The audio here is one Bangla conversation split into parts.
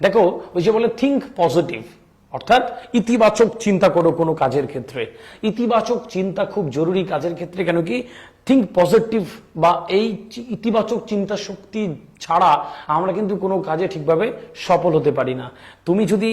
দেখো ওই যে বলে থিঙ্ক পজিটিভ, অর্থাৎ ইতিবাচক চিন্তা করো কোনো কাজের ক্ষেত্রে। ইতিবাচক চিন্তা খুব জরুরি কাজের ক্ষেত্রে। কেন কি, থিঙ্ক পজিটিভ বা এই ইতিবাচক চিন্তা শক্তি ছাড়া আমরা কিন্তু কোনো কাজে ঠিকভাবে সফল হতে পারি না। তুমি যদি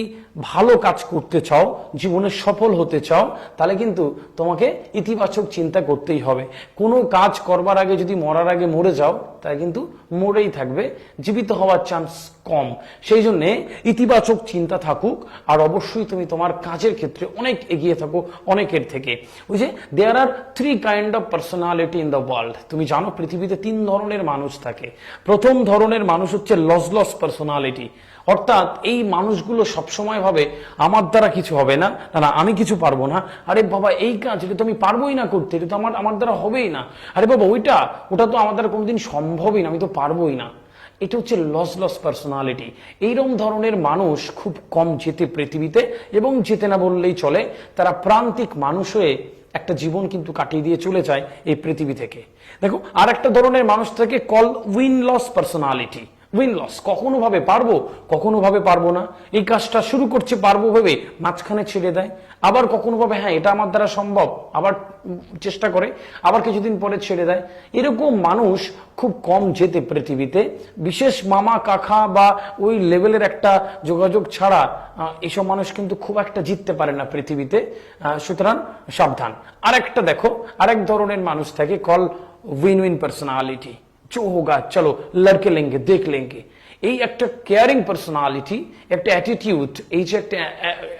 ভালো কাজ করতে চাও, জীবনে সফল হতে চাও, তাহলে কিন্তু তোমাকে ইতিবাচক চিন্তা করতেই হবে। কোনো কাজ করবার আগে যদি মরার আগে মরে যাও, তাহলে কিন্তু মরেই থাকবে, জীবিত হওয়ার চান্স কম। সেই জন্যে ইতিবাচক চিন্তা থাকুক, আর অবশ্যই তুমি তোমার কাজের ক্ষেত্রে অনেক এগিয়ে থাকো অনেকের থেকে। ওই যে দেয়ার আর 3 kind of personality in the world. তুমি জানো পৃথিবীতে 3 ধরনের মানুষ থাকে। প্রথম ধরনের মানুষ হচ্ছে লস পার্সোনালিটি, অর্থাৎ এই মানুষগুলো সবসময় ভাবে আমার দ্বারা কিছু হবে না, না আমি কিছু পারবো না, আরে বাবা এই কাজ এটা তো আমি পারবোই না করতে, এটা তো আমার দ্বারা হবেই না, আরে বাবা ওটা তো আমার দ্বারা কোনোদিন সম্ভবই না, আমি তো পারবোই না। এটা হচ্ছে লস পার্সোনালিটি। এইরকম ধরনের মানুষ খুব কম জেতে পৃথিবীতে, এবং জেতে না বললেই চলে। তারা প্রান্তিক মানুষ হয়ে একটা জীবন কিন্তু কাটিয়ে দিয়ে চলে যায় এই পৃথিবী থেকে। দেখো আর একটা ধরনের মানুষ থাকে call win loss personality. Win loss, কখনো ভাবে পারবো, কখনো ভাবে পারবো না। এই কাজটা শুরু করছে পারবো ভেবে মাঝখানে ছেড়ে দেয়। আবার কখনো ভাবে হ্যাঁ এটা আমার দ্বারা সম্ভব, আবার চেষ্টা করে, আবার কিছুদিন পরে ছেড়ে দেয়। এরকম মানুষ খুব কম যেতে পৃথিবীতে। বিশেষ মামা কাকা বা ওই লেভেলের একটা যোগাযোগ ছাড়া এসব মানুষ কিন্তু খুব একটা জিততে পারে না পৃথিবীতে। সুতরাং সাবধান। আরেকটা দেখো, আরেক ধরনের মানুষ থাকে কল উইন উইন পার্সোনালিটি। जो होगा चलो लड़के लेंगे देख लेंगे। এই একটা কেয়ারিং পার্সোনালিটি, একটা অ্যাটিটিউড, এই যে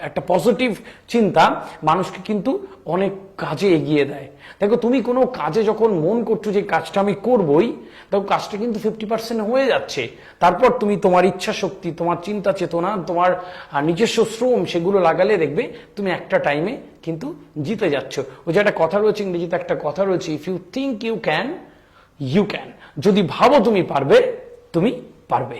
একটা পজিটিভ চিন্তা মানুষকে কিন্তু অনেক কাজে এগিয়ে দেয়। দেখো তুমি কোনো কাজে যখন মন করছো যে কাজটা আমি করবই, তখন কাজটা কিন্তু 50% হয়ে যাচ্ছে। তারপর তুমি তোমার ইচ্ছা শক্তি, তোমার চিন্তা চেতনা, তোমার নিজস্ব শ্রম সেগুলো লাগালে দেখবে তুমি একটা টাইমে কিন্তু জিতে যাচ্ছ। ওই যে একটা কথা রয়েছে, ইংরেজিতে একটা কথা রয়েছে, if you think you can, you can. যদি ভাবো তুমি পারবে, তুমি পারবে।